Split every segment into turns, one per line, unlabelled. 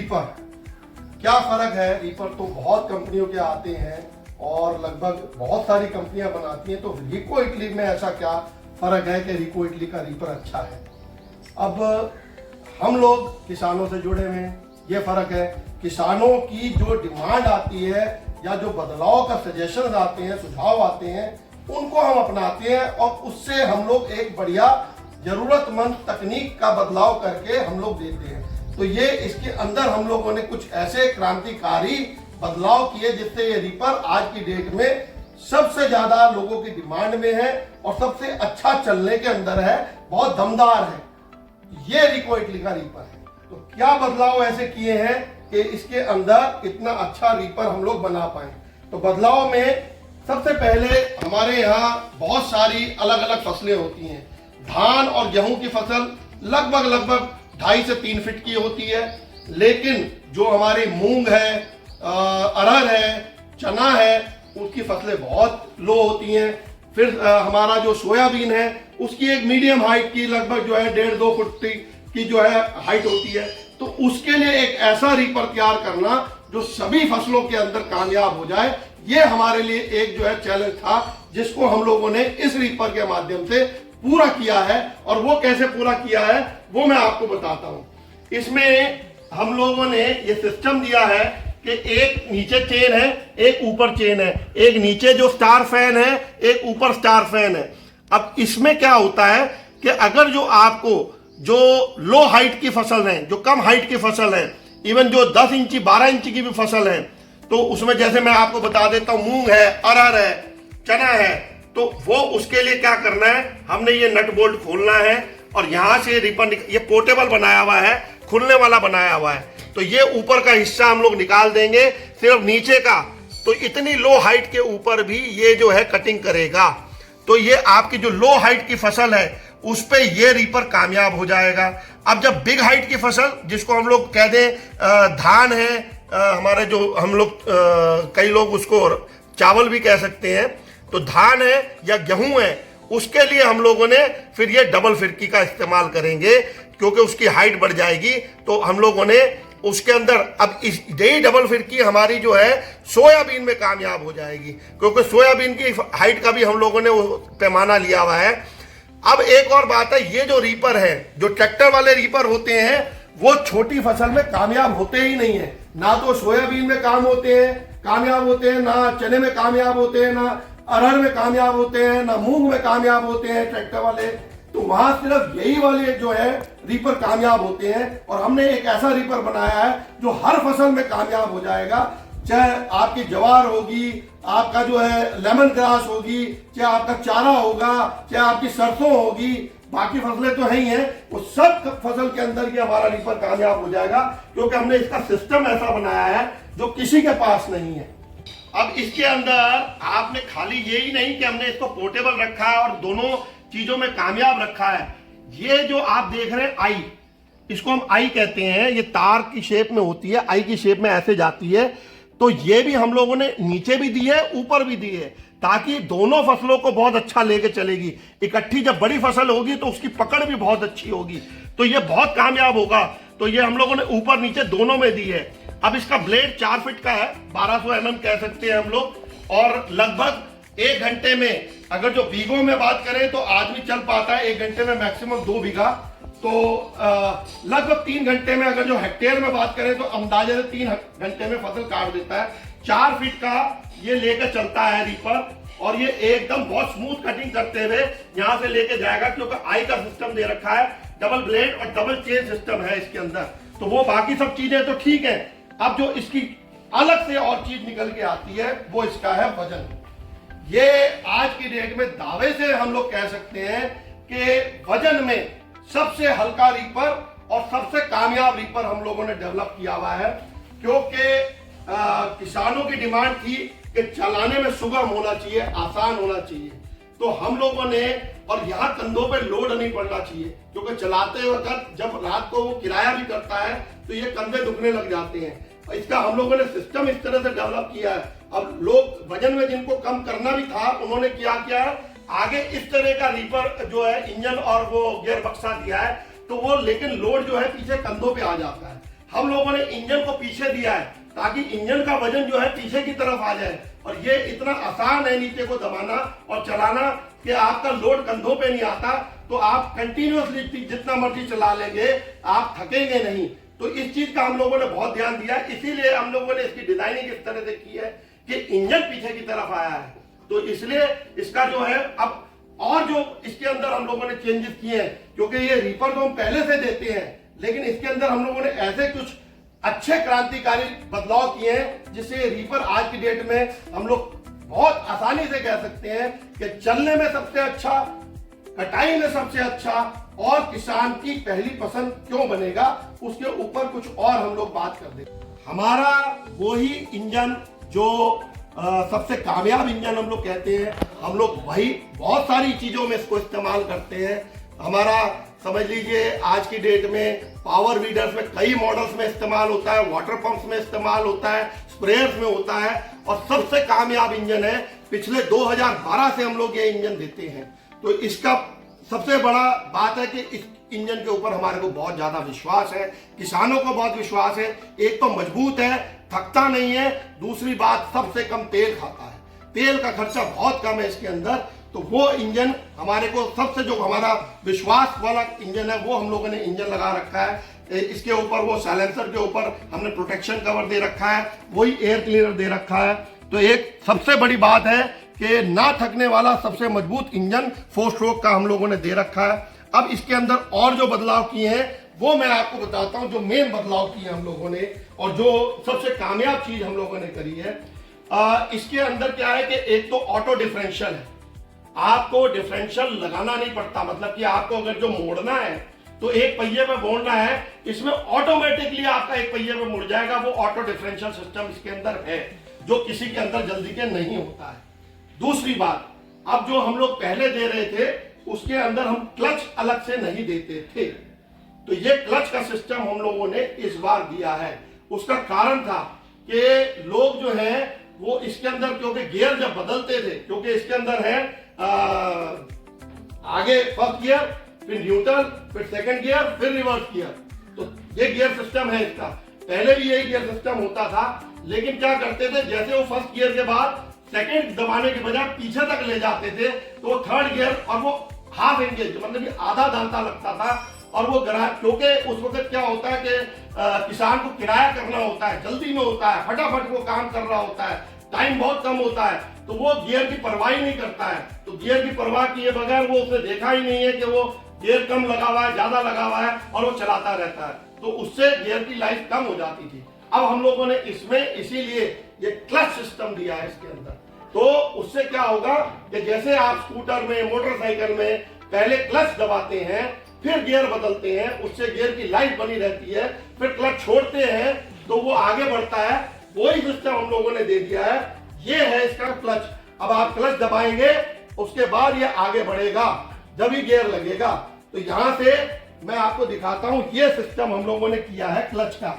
Reaper, क्या फर्क है? रीपर तो बहुत कंपनियों के आते हैं और लगभग बहुत सारी कंपनियां बनाती हैं, तो रिको इटली में ऐसा क्या फर्क है कि रिको इटली का रीपर अच्छा है? अब हम लोग किसानों से जुड़े हुए हैं, ये फर्क है। किसानों की जो डिमांड आती है या जो बदलाव का सजेशन आते हैं, सुझाव आते हैं, उनको हम अपनाते हैं और उससे हम लोग एक बढ़िया जरूरतमंद तकनीक का बदलाव करके हम लोग देते हैं। तो ये इसके अंदर हम लोगों ने कुछ ऐसे क्रांतिकारी बदलाव किए जिससे ये रीपर आज की डेट में सबसे ज्यादा लोगों की डिमांड में है और सबसे अच्छा चलने के अंदर है, बहुत दमदार है। ये रिको इटली का रीपर है। तो क्या बदलाव ऐसे किए हैं कि इसके अंदर इतना अच्छा रीपर हम लोग बना पाए? तो बदलाव में सबसे पहले हमारे यहाँ बहुत सारी अलग अलग फसलें होती हैं। धान और गेहूं की फसल लगभग 2.5 से 3 फीट की होती है, लेकिन जो हमारी मूंग है, अरहर है, चना है, उसकी फसलें बहुत लो होती हैं। फिर हमारा जो सोयाबीन है उसकी एक मीडियम हाइट की लगभग जो है 1.5-2 फुट की जो है हाइट होती है। तो उसके लिए एक ऐसा रीपर तैयार करना जो सभी फसलों के अंदर कामयाब हो जाए, ये हमारे लिए एक जो है चैलेंज था, जिसको हम लोगों ने इस रीपर के माध्यम से पूरा किया है। और वो कैसे पूरा किया है वो मैं आपको बताता हूं। इसमें हम लोगों ने ये सिस्टम दिया है कि एक नीचे चेन है, एक ऊपर चेन है, एक नीचे जो स्टार फैन है, एक ऊपर स्टार फैन है। अब इसमें क्या होता है कि अगर जो आपको जो लो हाइट की फसल है, जो कम हाइट की फसल है, इवन जो 10 इंची 12 इंची की भी फसल है, तो उसमें जैसे मैं आपको बता देता हूं, मूंग है, अरहर है, चना है, तो वो उसके लिए क्या करना है, हमने ये नट बोल्ट खोलना है और यहां से रीपर ये पोर्टेबल बनाया हुआ है, खुलने वाला बनाया हुआ है। तो ये ऊपर का हिस्सा हम लोग निकाल देंगे, सिर्फ नीचे का। तो इतनी लो हाइट के ऊपर भी ये जो है कटिंग करेगा। तो ये आपकी जो लो हाइट की फसल है उस पे ये रीपर कामयाब हो जाएगा। अब जब बिग हाइट की फसल, जिसको हम लोग कह दें धान है, हमारे जो हम लोग कई लोग उसको चावल भी कह सकते हैं, तो धान है या गेहूं है, उसके लिए हम लोगों ने फिर ये डबल फिरकी का इस्तेमाल करेंगे, क्योंकि उसकी हाइट बढ़ जाएगी। तो हम लोगों ने उसके अंदर अब इस यही डबल फिरकी हमारी जो है सोयाबीन में कामयाब हो जाएगी, क्योंकि सोयाबीन की हाइट का भी हम लोगों ने पैमाना लिया हुआ है। अब एक और बात है, ये जो रीपर है, जो ट्रैक्टर वाले रीपर होते हैं, वो छोटी फसल में कामयाब होते ही नहीं है। ना तो सोयाबीन में कामयाब होते हैं, ना चने में कामयाब होते हैं, ना अरहर में कामयाब होते हैं, ना मूंग में कामयाब होते हैं ट्रैक्टर वाले। तो वहां सिर्फ यही वाले जो है रीपर कामयाब होते हैं। और हमने एक ऐसा रीपर बनाया है जो हर फसल में कामयाब हो जाएगा, चाहे आपकी ज्वार होगी, आपका जो है लेमन ग्रास होगी, चाहे आपका चारा होगा, चाहे आपकी सरसों होगी, बाकी फसलें तो है ही हैं, वो सब फसल के अंदर ये हमारा रीपर कामयाब हो जाएगा, क्योंकि हमने इसका सिस्टम ऐसा बनाया है जो किसी के पास नहीं है। अब इसके अंदर आपने खाली यही नहीं कि हमने इसको पोर्टेबल रखा है और दोनों चीजों में कामयाब रखा है। ये जो आप देख रहे हैं आई, इसको हम आई कहते हैं, ये तार की शेप में होती है, आई की शेप में ऐसे जाती है। तो ये भी हम लोगों ने नीचे भी दी है, ऊपर भी दी है, ताकि दोनों फसलों को बहुत अच्छा लेके चलेगी। इकट्ठी जब बड़ी फसल होगी तो उसकी पकड़ भी बहुत अच्छी होगी, तो ये बहुत कामयाब होगा। तो ये हम लोगों ने ऊपर नीचे दोनों में दी है। अब इसका ब्लेड 4 फीट का है, 1200 mm कह सकते हैं हम लोग, और लगभग 1 घंटे में, अगर जो बीघों में बात करें तो आदमी चल पाता है 1 घंटे में मैक्सिमम 2 बीघा। तो लगभग 3 घंटे में, अगर जो हेक्टेयर में बात करें तो अंदाजे से 3 घंटे में फसल काट देता है। 4 फीट का ये लेकर चलता है रीपर, और ये एकदम बहुत स्मूथ कटिंग करते हुए यहां से लेके जाएगा, क्योंकि आई का सिस्टम दे रखा है, डबल ब्लेड और डबल चेन सिस्टम है इसके अंदर। तो वो बाकी सब चीजें तो ठीक है। अब जो इसकी अलग से और चीज निकल के आती है वो इसका है वजन। ये आज की डेट में दावे से हम लोग कह सकते हैं कि वजन में सबसे हल्का रीपर और सबसे कामयाब रीपर हम लोगों ने डेवलप किया हुआ है, क्योंकि किसानों की डिमांड थी कि चलाने में सुगम होना चाहिए, आसान होना चाहिए। तो हम लोगों ने, और यहाँ कंधों पे लोड नहीं पड़ना चाहिए, क्योंकि चलाते वक्त जब रात को वो किराया भी करता है तो ये कंधे दुखने लग जाते हैं। इसका हम लोगों ने सिस्टम इस तरह से डेवलप किया है। अब लोग वजन में जिनको कम करना भी था, उन्होंने क्या किया, आगे इस तरह का रीपर जो है इंजन और वो गियर बक्सा दिया है, तो वो लेकिन लोड जो है पीछे कंधों पे आ जाता है। हम लोगों ने इंजन को पीछे दिया है ताकि इंजन का वजन जो है पीछे की तरफ आ जाए, और ये इतना आसान है नीचे को दबाना और चलाना कि आपका लोड कंधों पे नहीं आता, तो आप कंटिन्यूअसली जितना मर्जी चला लेंगे, आप थकेंगे नहीं। तो इस चीज का हम लोगों ने बहुत ध्यान दिया, इसीलिए हम लोगों ने इसकी डिजाइनिंग इस तरह से की है कि इंजन पीछे की तरफ आया है। तो इसलिए इसका जो है अब और जो इसके अंदर हम लोगों ने चेंजेस किए हैं, क्योंकि ये रीपर तो हम पहले से देते हैं, लेकिन इसके अंदर हम लोगों ने ऐसे कुछ अच्छे क्रांतिकारी बदलाव किए हैं जिससे ये रीपर आज की डेट में हम लोग बहुत आसानी से कह सकते हैं कि चलने में सबसे अच्छा, कटाई में सबसे अच्छा, और किसान की पहली पसंद क्यों बनेगा, उसके ऊपर कुछ और हम लोग बात कर दें। हमारा वही इंजन जो सबसे कामयाब इंजन हम लोग कहते हैं, हम लोग वही बहुत सारी चीजों में इसको इस्तेमाल करते हैं। हमारा समझ लीजिए आज की डेट में पावर वीडर्स में कई मॉडल्स में इस्तेमाल होता है, वाटर पंप्स में इस्तेमाल होता है, स्प्रेयर्स में होता है, और सबसे कामयाब इंजन है। पिछले 2012 से हम लोग ये इंजन देते हैं। तो इसका सबसे बड़ा बात है कि इस इंजन के ऊपर हमारे को बहुत ज्यादा विश्वास है, किसानों को बहुत विश्वास है। एक तो मजबूत है, थकता नहीं है, दूसरी बात सबसे कम तेल खाता है, तेल का खर्चा बहुत कम है इसके अंदर। तो वो इंजन हमारे को सबसे जो हमारा विश्वास वाला इंजन है, वो हम लोगों ने इंजन लगा रखा है। इसके ऊपर वो साइलेंसर के ऊपर हमने प्रोटेक्शन कवर दे रखा है, वही एयर क्लीनर दे रखा है। तो एक सबसे बड़ी बात है कि ना थकने वाला सबसे मजबूत इंजन 4 स्ट्रोक का हम लोगों ने दे रखा है। अब इसके अंदर और जो बदलाव किए हैं वो मैं आपको बताता हूं, जो मेन बदलाव किए हम लोगों ने और जो सबसे कामयाब चीज हम लोगों ने करी है। इसके अंदर क्या है कि एक तो ऑटो डिफरेंशियल है, आपको डिफरेंशियल लगाना नहीं पड़ता, मतलब कि आपको अगर जो मोड़ना है तो एक पहिए पे मोड़ना है, इसमें ऑटोमेटिकली आपका एक पहिए पे मुड़ जाएगा। वो ऑटो डिफरेंशियल सिस्टम इसके अंदर है, जो किसी के अंदर जल्दी के नहीं होता है। दूसरी बात, अब जो हम लोग पहले दे रहे थे उसके अंदर हम क्लच अलग से नहीं देते थे, तो ये क्लच का सिस्टम हम लोगों ने इस बार दिया है। उसका कारण था कि लोग जो है वो इसके अंदर, क्योंकि गियर जब बदलते थे, क्योंकि इसके अंदर है आगे फर्स्ट गियर, फिर न्यूट्रल, फिर सेकंड गियर, फिर रिवर्स गियर, तो ये गियर सिस्टम है इसका। पहले भी यही गियर सिस्टम होता था, लेकिन क्या करते थे, जैसे वो फर्स्ट गियर के बाद सेकंड दबाने के बजाय पीछे तक ले जाते थे, तो वो थर्ड गियर और वो हाफ एंगेज, मतलब कि आधा दांता लगता था। और वो ग्राहक, क्योंकि उस वक्त क्या होता है कि किसान को किराया करना होता है, जल्दी में होता है, फटाफट वो काम कर रहा होता है, टाइम बहुत कम होता है, तो वो गियर की परवाह ही नहीं करता है। तो गियर की परवाह किए बगैर वो उसने देखा ही नहीं है कि वो गियर कम लगा हुआ है, ज्यादा लगा हुआ है, और वो चलाता रहता है, तो उससे गियर की लाइफ कम हो जाती थी। अब हम लोगों ने इसमें इसीलिए ये क्लच सिस्टम दिया है इसके अंदर। तो उससे क्या होगा कि जैसे आप स्कूटर में, मोटरसाइकिल में पहले क्लच दबाते हैं, फिर गियर बदलते हैं, उससे गियर की लाइफ बनी रहती है, फिर क्लच छोड़ते हैं तो वो आगे बढ़ता है, वही सिस्टम हम लोगों ने दे दिया है। ये है इसका क्लच। अब आप क्लच दबाएंगे, उसके बाद ये आगे बढ़ेगा, जब ही गियर लगेगा। तो यहां से मैं आपको दिखाता हूं, ये सिस्टम हम लोगों ने किया है क्लच का।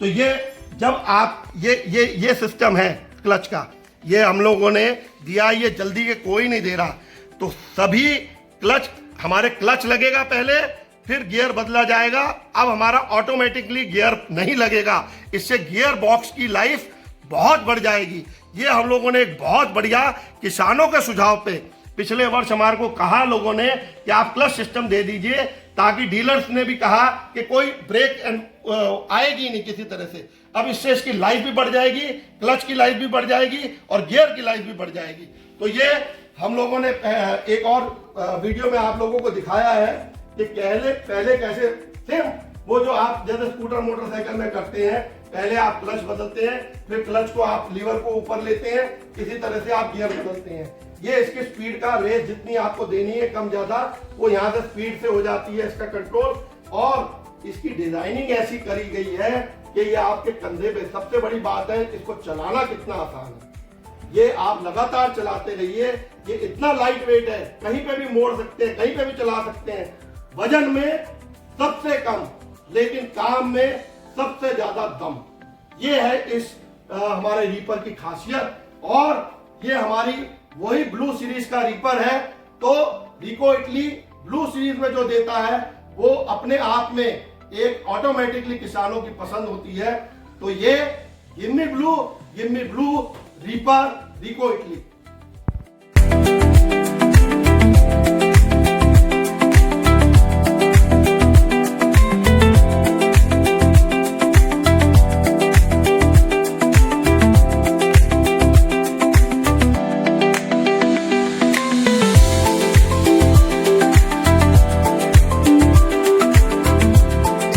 तो ये जब आप ये सिस्टम है क्लच का, ये हम लोगों ने दिया, ये जल्दी के कोई नहीं दे रहा। तो सभी क्लच, हमारे क्लच लगेगा पहले, फिर गियर बदला जाएगा। अब हमारा ऑटोमेटिकली गियर नहीं लगेगा, इससे गियर बॉक्स की लाइफ बहुत बढ़ जाएगी। ये हम लोगों ने एक बहुत बढ़िया किसानों के सुझाव पे पिछले वर्ष हमारे को कहा लोगों ने कि आप क्लच सिस्टम दे दीजिए, ताकि डीलर्स ने भी कहा कि कोई ब्रेक आएगी नहीं किसी तरह से। अब इससे इसकी लाइफ भी बढ़ जाएगी, क्लच की लाइफ भी बढ़ जाएगी और गियर की लाइफ भी बढ़ जाएगी। तो ये हम लोगों ने एक और वीडियो में आप लोगों को दिखाया है कि पहले कैसे सेम वो जो आप जैसे स्कूटर मोटरसाइकिल में करते हैं, पहले आप क्लच बदलते हैं, फिर क्लच को आप लीवर को ऊपर लेते हैं, इसी तरह से आप गियर बदलते हैं। ये इसकी स्पीड का रेस जितनी आपको देनी है कम ज्यादा, वो यहाँ से स्पीड से हो जाती है इसका कंट्रोल। और इसकी डिजाइनिंग ऐसी करी गई है कि ये आपके कंधे पे, सबसे बड़ी बात है इसको चलाना कितना आसान है। ये आप लगातार चलाते रहिए, ये इतना लाइट वेट है, कहीं पे भी मोड़ सकते हैं, कहीं पे भी चला सकते हैं। वजन में सबसे कम, लेकिन काम में सबसे ज्यादा दम, ये है इस हमारे रीपर की खासियत। और ये हमारी वही ब्लू सीरीज का रीपर है। तो रिको इटली ब्लू सीरीज में जो देता है वो अपने आप में एक ऑटोमेटिकली किसानों की पसंद होती है। तो ये गिव मी ब्लू रीपर रिको इटली।